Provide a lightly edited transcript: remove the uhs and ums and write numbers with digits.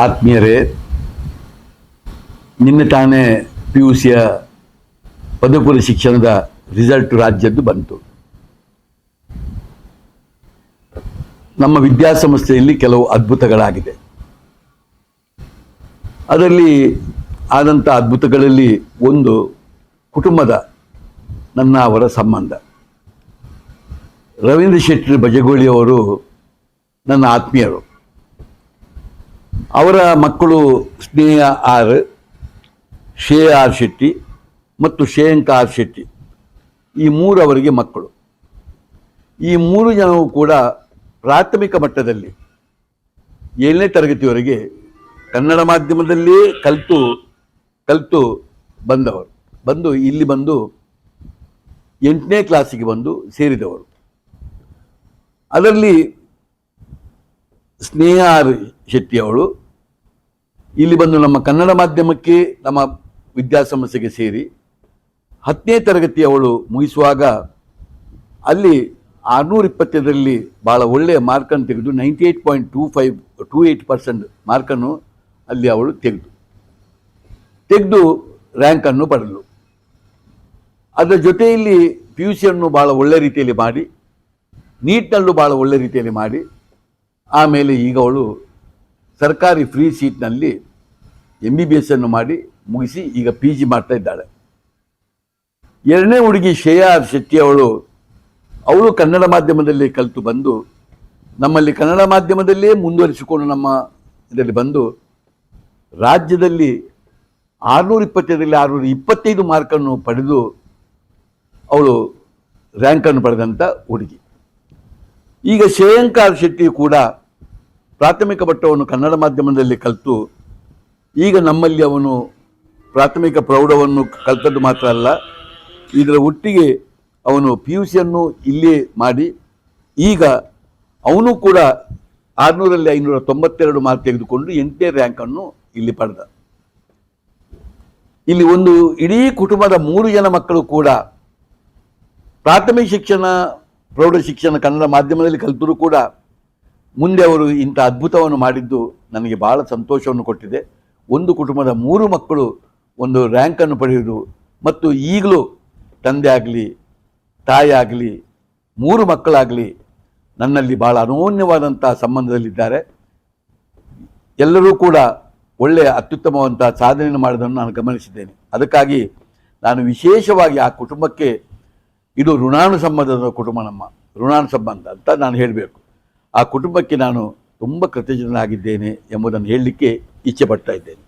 ಆತ್ಮೀಯರೇ, ನಿನ್ನೆ ತಾನೇ PUCಯ ಪದವಿಪೂರ್ವ ಶಿಕ್ಷಣದ ರಿಸಲ್ಟ್ ರಾಜ್ಯದ್ದು ಬಂತು. ನಮ್ಮ ವಿದ್ಯಾಸಂಸ್ಥೆಯಲ್ಲಿ ಕೆಲವು ಅದ್ಭುತಗಳಾಗಿದೆ. ಅದರಲ್ಲಿ ಆದಂಥ ಅದ್ಭುತಗಳಲ್ಲಿ ಒಂದು ಕುಟುಂಬದ ನನ್ನ ಅವರ ಸಂಬಂಧ. ರವೀಂದ್ರ ಶೆಟ್ಟಿ ಬಜಗೋಳಿಯವರು ನನ್ನ ಆತ್ಮೀಯರು. ಅವರ ಮಕ್ಕಳು ಸ್ನೇಹ ಆರ್, ಶ್ರೇಯ ಆರ್ ಶೆಟ್ಟಿ ಮತ್ತು ಶ್ರೇಯಾಂಕ ಆರ್ ಶೆಟ್ಟಿ, ಈ ಮೂರು ಅವರಿಗೆ ಮಕ್ಕಳು. ಈ ಮೂರು ಜನವು ಕೂಡ ಪ್ರಾಥಮಿಕ ಮಟ್ಟದಲ್ಲಿ 7ನೇ ತರಗತಿಯವರೆಗೆ ಕನ್ನಡ ಮಾಧ್ಯಮದಲ್ಲೇ ಕಲಿತು ಬಂದು ಇಲ್ಲಿ ಬಂದು 8ನೇ ಕ್ಲಾಸಿಗೆ ಬಂದು ಸೇರಿದವರು. ಅದರಲ್ಲಿ ಸ್ನೇಹ ಆರ್ ಶೆಟ್ಟಿ ಅವಳು ಇಲ್ಲಿ ಬಂದು ನಮ್ಮ ಕನ್ನಡ ಮಾಧ್ಯಮಕ್ಕೆ ನಮ್ಮ ವಿದ್ಯಾಸಂಸ್ಥೆಗೆ ಸೇರಿ 10ನೇ ತರಗತಿ ಅವಳು ಮುಗಿಸುವಾಗ ಅಲ್ಲಿ 625ರಲ್ಲಿ ಭಾಳ ಒಳ್ಳೆಯ ಮಾರ್ಕನ್ನು ತೆಗೆದು 98.28% ಮಾರ್ಕನ್ನು ಅಲ್ಲಿ ಅವಳು ತೆಗೆದು ರ್ಯಾಂಕನ್ನು ಪಡೆದಳು. ಅದರ ಜೊತೆಯಲ್ಲಿ PUCಯನ್ನು ಭಾಳ ಒಳ್ಳೆ ರೀತಿಯಲ್ಲಿ ಮಾಡಿ, ನೀಟ್ನಲ್ಲೂ ಭಾಳ ಒಳ್ಳೆ ರೀತಿಯಲ್ಲಿ ಮಾಡಿ, ಆಮೇಲೆ ಈಗ ಅವಳು ಸರ್ಕಾರಿ ಫ್ರೀ ಸೀಟ್ನಲ್ಲಿ MBBS ಅನ್ನು ಮಾಡಿ ಮುಗಿಸಿ ಈಗ PG ಮಾಡ್ತಾ ಇದ್ದಾಳೆ. 2ನೇ ಹುಡುಗಿ ಶ್ರೇಯಾ ಆರ್ ಶೆಟ್ಟಿ ಅವಳು ಕನ್ನಡ ಮಾಧ್ಯಮದಲ್ಲಿ ಕಲಿತು ಬಂದು ನಮ್ಮಲ್ಲಿ ಕನ್ನಡ ಮಾಧ್ಯಮದಲ್ಲೇ ಮುಂದುವರಿಸಿಕೊಂಡು ನಮ್ಮ ಇದರಲ್ಲಿ ಬಂದು ರಾಜ್ಯದಲ್ಲಿ 625ರಲ್ಲಿ 625 ಮಾರ್ಕನ್ನು ಪಡೆದು ಅವಳು ರ್ಯಾಂಕನ್ನು ಪಡೆದಂಥ ಹುಡುಗಿ. ಈಗ ಶ್ರೇಯಾಂಕ ಆರ್ ಶೆಟ್ಟಿ ಕೂಡ ಪ್ರಾಥಮಿಕ ಮಟ್ಟವನ್ನು ಕನ್ನಡ ಮಾಧ್ಯಮದಲ್ಲಿ ಕಲಿತು ಈಗ ನಮ್ಮಲ್ಲಿ ಅವನು ಪ್ರಾಥಮಿಕ ಪ್ರೌಢವನ್ನು ಕಲಿತದ್ದು ಮಾತ್ರ ಅಲ್ಲ, ಇದರ ಒಟ್ಟಿಗೆ ಅವನು PUCಯನ್ನು ಇಲ್ಲೇ ಮಾಡಿ ಈಗ ಅವನು ಕೂಡ 600ರಲ್ಲಿ 592 ಮಾರ್ಕ್ ತೆಗೆದುಕೊಂಡು 8ನೇ ರ್ಯಾಂಕನ್ನು ಇಲ್ಲಿ ಪಡೆದ. ಇಲ್ಲಿ ಒಂದು ಇಡೀ ಕುಟುಂಬದ 3 ಜನ ಮಕ್ಕಳು ಕೂಡ ಪ್ರಾಥಮಿಕ ಶಿಕ್ಷಣ ಪ್ರೌಢ ಶಿಕ್ಷಣ ಕನ್ನಡ ಮಾಧ್ಯಮದಲ್ಲಿ ಕಲಿತರೂ ಕೂಡ ಮುಂದೆ ಅವರು ಇಂಥ ಅದ್ಭುತವನ್ನು ಮಾಡಿದ್ದು ನನಗೆ ಭಾಳ ಸಂತೋಷವನ್ನು ಕೊಟ್ಟಿದೆ. ಒಂದು ಕುಟುಂಬದ 3 ಮಕ್ಕಳು ಒಂದು ರ್ಯಾಂಕನ್ನು ಪಡೆಯುವುದು ಮತ್ತು ಈಗಲೂ ತಂದೆ ಆಗಲಿ ತಾಯಿ ಆಗಲಿ 3 ಮಕ್ಕಳಾಗಲಿ ನನ್ನಲ್ಲಿ ಭಾಳ ಅನೋನ್ಯವಾದಂಥ ಸಂಬಂಧದಲ್ಲಿದ್ದಾರೆ. ಎಲ್ಲರೂ ಕೂಡ ಒಳ್ಳೆಯ ಅತ್ಯುತ್ತಮವಂಥ ಸಾಧನೆಯನ್ನು ಮಾಡೋದನ್ನು ನಾನು ಗಮನಿಸಿದ್ದೇನೆ. ಅದಕ್ಕಾಗಿ ನಾನು ವಿಶೇಷವಾಗಿ ಆ ಕುಟುಂಬಕ್ಕೆ, ಇದು ಋಣಾನುಸಂಬಂಧದ ಕುಟುಂಬ, ನಮ್ಮ ಋಣಾನುಸಂಬಂಧ ಅಂತ ನಾನು ಹೇಳಬೇಕು. ಆ ಕುಟುಂಬಕ್ಕೆ ನಾನು ತುಂಬ ಕೃತಜ್ಞನಾಗಿದ್ದೇನೆ ಎಂಬುದನ್ನು ಹೇಳಲಿಕ್ಕೆ ಇಚ್ಛೆ ಪಡ್ತಾ ಇದ್ದೇನೆ.